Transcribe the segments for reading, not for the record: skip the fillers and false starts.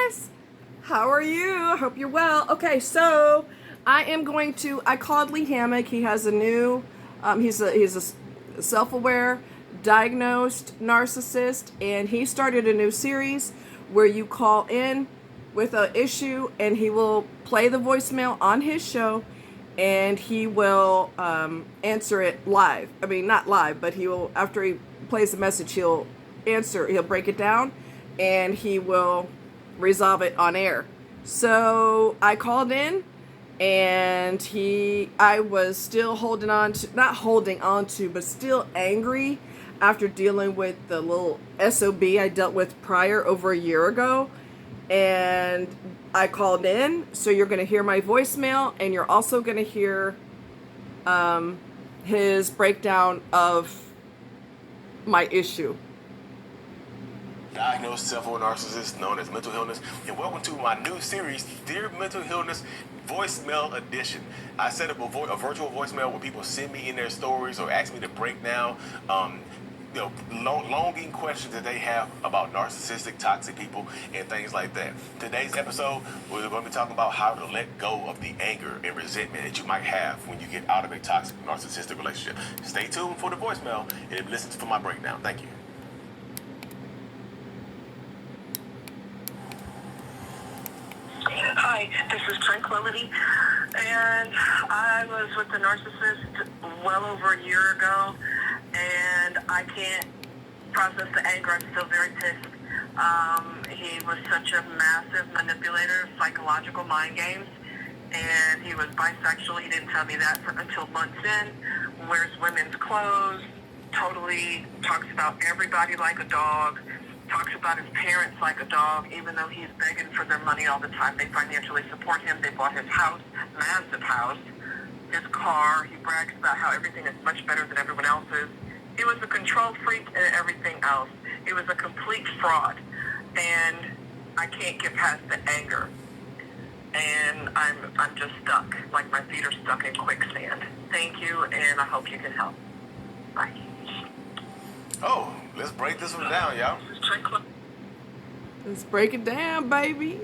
guys! How are you? I hope you're well. Okay, so I called Lee Hammock. He has a new, he's a self-aware, diagnosed narcissist, and he started a new series where you call in with an issue and he will play the voicemail on his show and he will answer it live. I mean, not live, but he will, after he plays the message, he'll break it down and he will resolve it on air. So I called in and I was still not holding on to, but still angry after dealing with the little SOB I dealt with prior over a year ago. And I called in, so you're going to hear my voicemail, and you're also going to hear his breakdown of my issue. Diagnosed self-aware narcissist known as mental illness, and welcome to my new series, Dear Mental Illness Voicemail Edition. I set up a virtual voicemail where people send me in their stories or ask me to break down longing questions that they have about narcissistic, toxic people and things like that. Today's episode, we're going to be talking about how to let go of the anger and resentment that you might have when you get out of a toxic, narcissistic relationship. Stay tuned for the voicemail and listen for my breakdown. Thank you. Hi, this is Tranquility, and I was with the narcissist well over a year ago, and I can't process the anger. I'm still very pissed. He was such a massive manipulator, psychological mind games, and he was bisexual. He didn't tell me that until months in. Wears women's clothes, totally talks about everybody like a dog. Talks about his parents like a dog, even though he's begging for their money all the time. They financially support him. They bought his house, massive house, his car. He brags about how everything is much better than everyone else's. He was a control freak and everything else. He was a complete fraud. And I can't get past the anger. And I'm just stuck, like my feet are stuck in quicksand. Thank you, and I hope you can help. Bye. Oh, let's break this one down, y'all. Let's break it down, baby.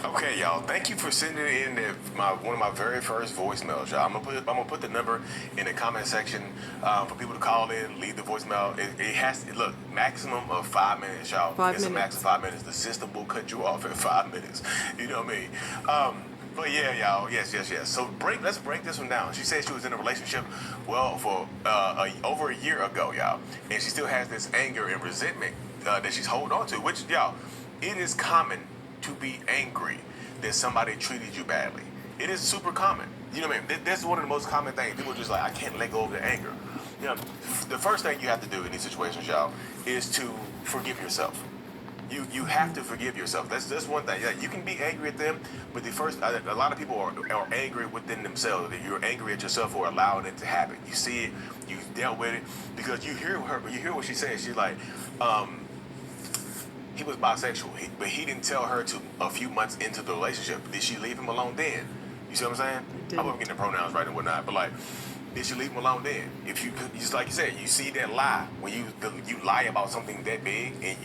Okay, y'all. Thank you for sending in one of my very first voicemails, y'all. I'm gonna put the number in the comment section for people to call in, leave the voicemail. It has to look maximum of 5 minutes, y'all. 5 it's minutes. a max of 5 minutes. The system will cut you off at 5 minutes. You know what I mean? But yeah, y'all. Yes. So let's break this one down. She said she was in a relationship, well, for over a year ago, y'all, and she still has this anger and resentment that she's holding on to. Which, y'all, it is common to be angry that somebody treated you badly. It is super common. You know what I mean? That's one of the most common things. People are just like, I can't let go of the anger. You know, the first thing you have to do in these situations, y'all, is to forgive yourself. You have to forgive yourself. That's one thing. Yeah, you can be angry at them, but a lot of people are angry within themselves. That you're angry at yourself for allowing it to happen. You see it, you dealt with it, because you hear what she says. She's like, he was bisexual, but he didn't tell her to a few months into the relationship. Did she leave him alone then? You see what I'm saying? I wasn't getting the pronouns right and whatnot, but like, did you leave him alone then? If you, just like you said, you see that lie when you lie about something that big, and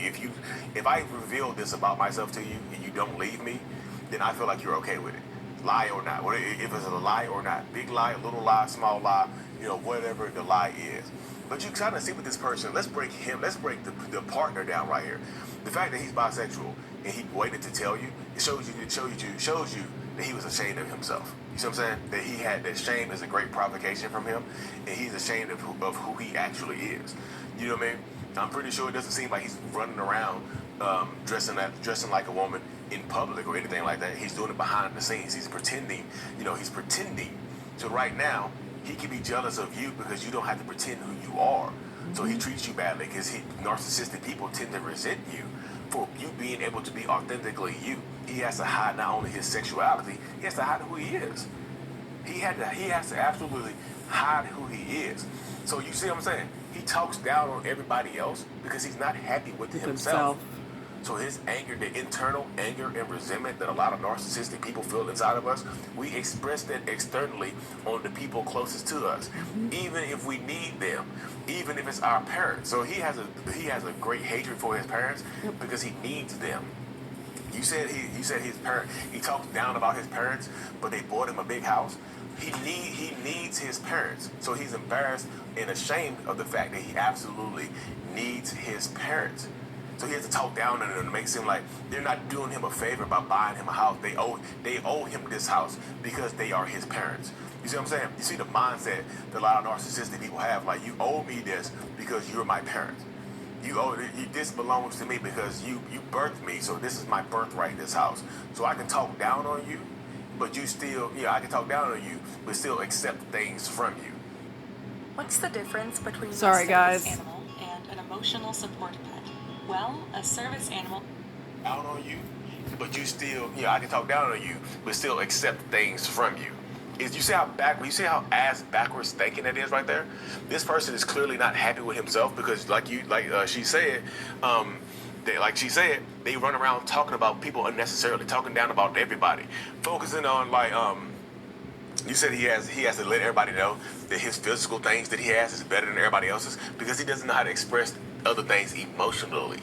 if I reveal this about myself to you and you don't leave me, then I feel like you're okay with it, lie or not. If it's a lie or not, big lie, little lie, small lie, whatever the lie is. But you kind of see with this person. Let's break the partner down right here. The fact that he's bisexual and he waited to tell you, it shows you that he was ashamed of himself. You see what I'm saying? That shame is a great provocation from him, and he's ashamed of who he actually is. You know what I mean? I'm pretty sure it doesn't seem like he's running around dressing like a woman in public or anything like that. He's doing it behind the scenes. He's pretending. He's pretending. So right now, he can be jealous of you because you don't have to pretend who you are. So he treats you badly because narcissistic people tend to resent you for you being able to be authentically you. He has to hide not only his sexuality, he has to hide who he is. He has to absolutely hide who he is. So you see what I'm saying? He talks down on everybody else because he's not happy with himself. So his anger, the internal anger and resentment that a lot of narcissistic people feel inside of us, we express that externally on the people closest to us, even if we need them, even if it's our parents. So he has a great hatred for his parents because he needs them. You said his parent. He talked down about his parents, but they bought him a big house. He needs his parents, so he's embarrassed and ashamed of the fact that he absolutely needs his parents. So he has to talk down on them and make it seem like they're not doing him a favor by buying him a house. They owe him this house because they are his parents. You see what I'm saying? You see the mindset that a lot of narcissistic people have. Like, you owe me this because you're my parents. This belongs to me because you birthed me. So this is my birthright, this house. So I can talk down on you, but you still, I can talk down on you, but still accept things from you. What's the difference between Sorry, a service guys. animal and an emotional support pet? Well, a service animal... Down on you, but you still, I can talk down on you, but still accept things from you. You see how ass backwards thinking that is right there? This person is clearly not happy with himself because, she said, they run around talking about people unnecessarily, talking down about everybody, focusing on you said he has to let everybody know that his physical things that he has is better than everybody else's because he doesn't know how to express other things emotionally.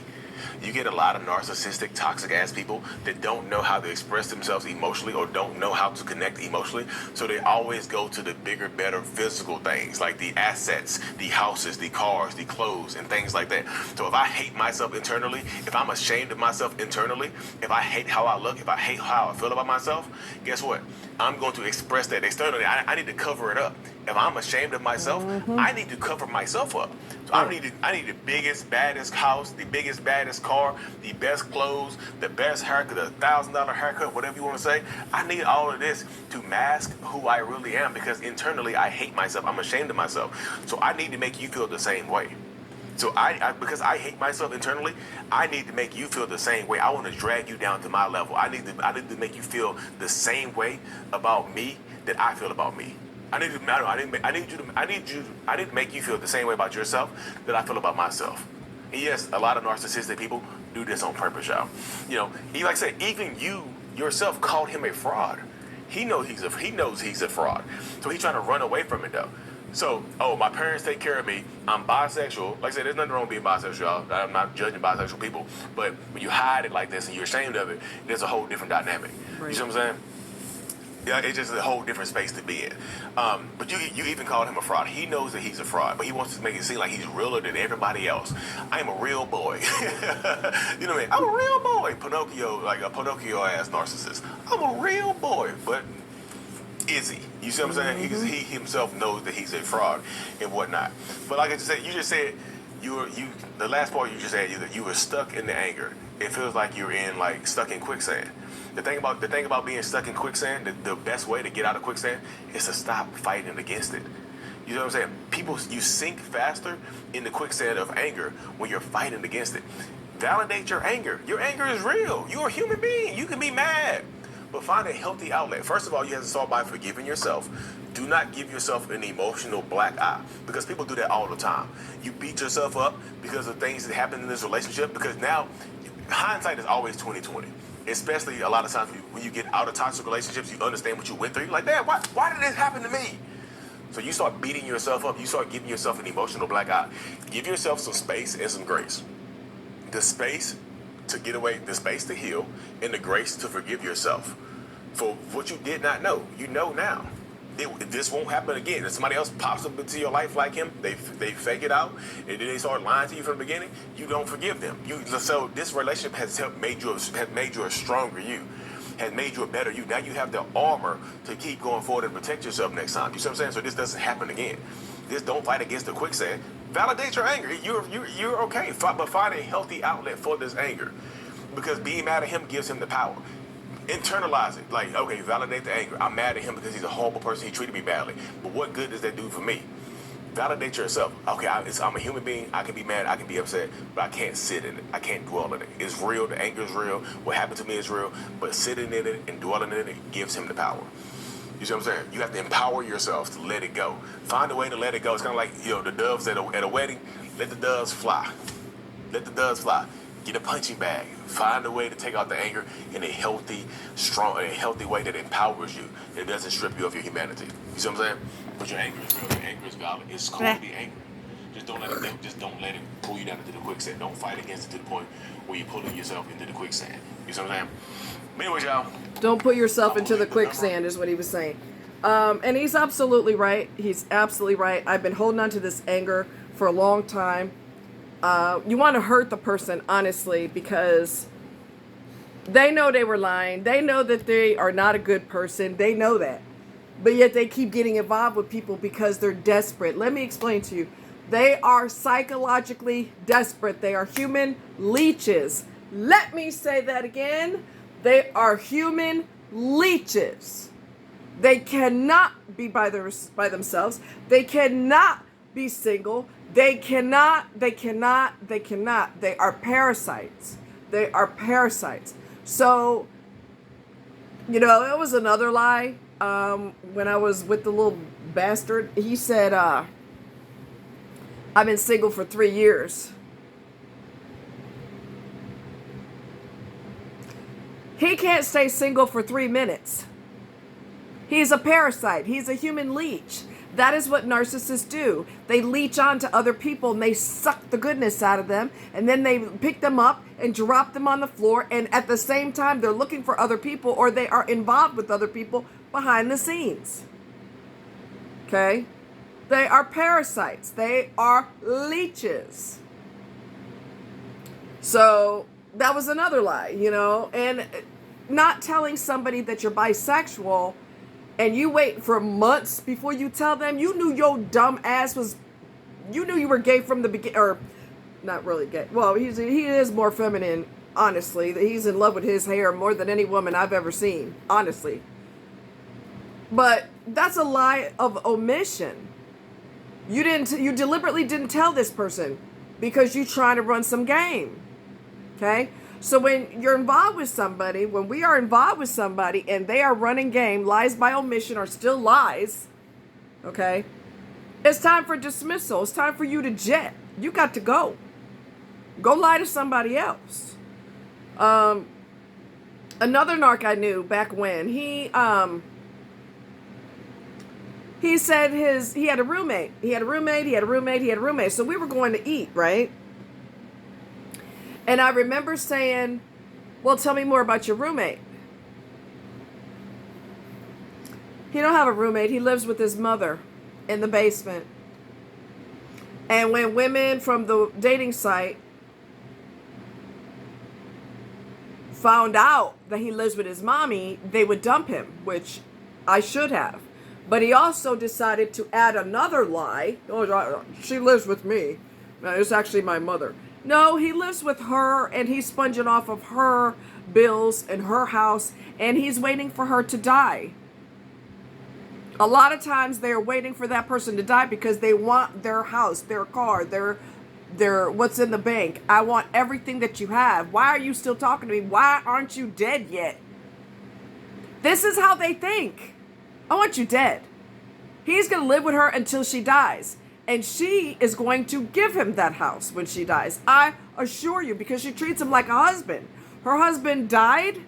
You get a lot of narcissistic, toxic ass people that don't know how to express themselves emotionally or don't know how to connect emotionally. So they always go to the bigger, better physical things like the assets, the houses, the cars, the clothes, and things like that. So if I hate myself internally, if I'm ashamed of myself internally, if I hate how I look, if I hate how I feel about myself, guess what? I'm going to express that externally. I need to cover it up. If I'm ashamed of myself, I need to cover myself up. So I need the biggest, baddest house, the biggest, baddest car, the best clothes, the best haircut, $1,000 haircut, whatever you want to say. I need all of this to mask who I really am because internally I hate myself. I'm ashamed of myself. So I need to make you feel the same way. So because I hate myself internally, I need to make you feel the same way. I want to drag you down to my level. I need to make you feel the same way about me that I feel about me. I need to make you feel the same way about yourself that I feel about myself. And yes, a lot of narcissistic people do this on purpose, y'all. Like I said, even you yourself called him a fraud. He knows he's a fraud. So he's trying to run away from it though. So, my parents take care of me. I'm bisexual. Like I said, there's nothing wrong with being bisexual, y'all. I'm not judging bisexual people. But when you hide it like this and you're ashamed of it, there's a whole different dynamic. Right. You see what I'm saying? Yeah, it's just a whole different space to be in. But you even called him a fraud. He knows that he's a fraud, but he wants to make it seem like he's realer than everybody else. I am a real boy. You know what I mean? I'm a real boy. Pinocchio, like a Pinocchio-ass narcissist. I'm a real boy, but is he? You see what I'm saying? He himself knows that he's a fraud and whatnot. But like I just said, the last part you just said, you were stuck in the anger. It feels like you're stuck in quicksand. The thing about being stuck in quicksand, the best way to get out of quicksand is to stop fighting against it. You know what I'm saying? You sink faster in the quicksand of anger when you're fighting against it. Validate your anger. Your anger is real. You're a human being. You can be mad. But find a healthy outlet. First of all, you have to start by forgiving yourself. Do not give yourself an emotional black eye because people do that all the time. You beat yourself up because of things that happened in this relationship because now hindsight is always 20/20. Especially a lot of times when you get out of toxic relationships, you understand what you went through. You're like, damn, why did this happen to me? So you start beating yourself up. You start giving yourself an emotional black eye. Give yourself some space and some grace. The space to get away, the space to heal, and the grace to forgive yourself for what you did not know. You know now. This won't happen again. If somebody else pops up into your life like him, they fake it out, and then they start lying to you from the beginning, you don't forgive them. So this relationship has made you a stronger you, has made you a better you. Now you have the armor to keep going forward and protect yourself next time. You see what I'm saying? So this doesn't happen again. Don't fight against the quicksand. Validate your anger. You're okay, but find a healthy outlet for this anger, because being mad at him gives him the power. Internalize it. Like, okay, validate the anger. I'm mad at him because he's a horrible person. He treated me badly. But what good does that do for me? Validate yourself. Okay, I'm a human being. I can be mad. I can be upset. But I can't sit in it. I can't dwell in it. It's real. The anger is real. What happened to me is real. But sitting in it and dwelling in it gives him the power. You see what I'm saying? You have to empower yourself to let it go. Find a way to let it go. It's kind of like, the doves at a wedding. Let the doves fly. Let the doves fly. Get a punching bag. Find a way to take out the anger in a healthy, strong, a healthy way that empowers you. That doesn't strip you of your humanity. You see what I'm saying? But your anger is real. Your anger is valid. It's cool to be angry. Just don't let it pull you down into the quicksand. Don't fight against it to the point where you're pulling yourself into the quicksand. You see what I'm saying? But anyways, y'all. Don't put yourself into the quicksand is what he was saying. And he's absolutely right. He's absolutely right. I've been holding on to this anger for a long time. You want to hurt the person, honestly, because they know they were lying. They know that they are not a good person. They know that. But yet they keep getting involved with people because they're desperate. Let me explain to you. They are psychologically desperate. They are human leeches. Let me say that again. They are human leeches. They cannot be by themselves. They cannot be single. They cannot. They are parasites. They are parasites. So, it was another lie. When I was with the little bastard, he said, I've been single for 3 years. He can't stay single for 3 minutes. He's a parasite. He's a human leech. That is what narcissists do. They leech on to other people and they suck the goodness out of them. And then they pick them up and drop them on the floor. And at the same time, they're looking for other people or they are involved with other people behind the scenes. Okay? They are parasites. They are leeches. So that was another lie, and not telling somebody that you're bisexual and you wait for months before you tell them. You knew your dumb ass you knew you were gay from the beginning, or not really gay. Well, he is more feminine, honestly. He's in love with his hair more than any woman I've ever seen, honestly. But that's a lie of omission. You deliberately didn't tell this person because you're trying to run some game. Okay? So when you're involved with somebody, when we are involved with somebody and they are running game, lies by omission are still lies. Okay? It's time for dismissal. It's time for you to jet. You got to go. Go lie to somebody else. Another narc I knew back when, he said he had a roommate. So we were going to eat, right? And I remember saying, well, tell me more about your roommate. He don't have a roommate. He lives with his mother in the basement. And when women from the dating site found out that he lives with his mommy, they would dump him, which I should have. But he also decided to add another lie. Oh, she lives with me. No, it's actually my mother. No, he lives with her and he's sponging off of her bills and her house and he's waiting for her to die. A lot of times they're waiting for that person to die because they want their house, their car, their what's in the bank. I want everything that you have. Why are you still talking to me? Why aren't you dead yet? This is how they think. I want you dead. He's going to live with her until she dies. And she is going to give him that house when she dies. I assure you, because she treats him like a husband. Her husband died,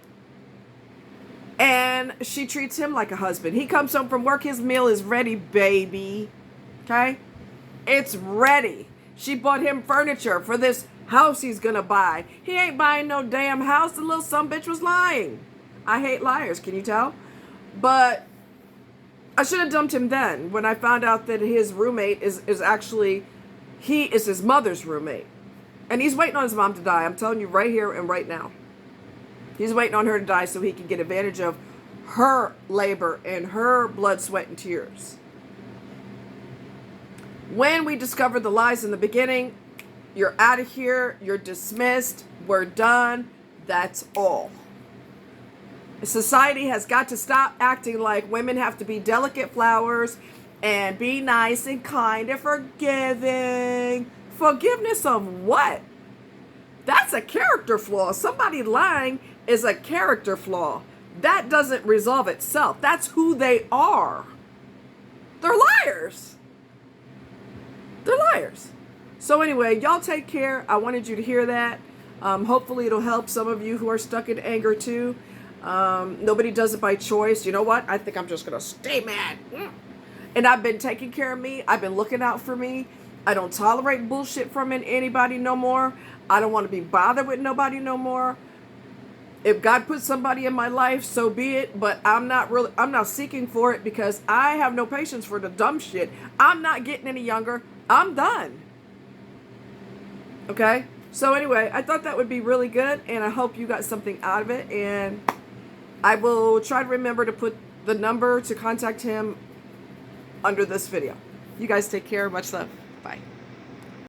and she treats him like a husband. He comes home from work, his meal is ready, baby. Okay? It's ready. She bought him furniture for this house he's going to buy. He ain't buying no damn house. The little sumbitch was lying. I hate liars, can you tell? But I should have dumped him then when I found out that his roommate is actually, he is his mother's roommate. And he's waiting on his mom to die. I'm telling you right here and right now. He's waiting on her to die so he can get advantage of her labor and her blood, sweat, and tears. When we discover the lies in the beginning, you're out of here, you're dismissed, we're done, that's all. Society has got to stop acting like women have to be delicate flowers and be nice and kind and forgiving. Forgiveness of what? That's a character flaw. Somebody lying is a character flaw. That doesn't resolve itself. That's who they are. They're liars. They're liars. So anyway, y'all take care. I wanted you to hear that. Hopefully it'll help some of you who are stuck in anger too. Nobody does it by choice. You know what? I think I'm just going to stay mad. And I've been taking care of me. I've been looking out for me. I don't tolerate bullshit from anybody no more. I don't want to be bothered with nobody no more. If God put somebody in my life, so be it. But I'm not seeking for it, because I have no patience for the dumb shit. I'm not getting any younger. I'm done. Okay? So anyway, I thought that would be really good, and I hope you got something out of it. And I will try to remember to put the number to contact him under this video. You guys take care. Much love. Bye.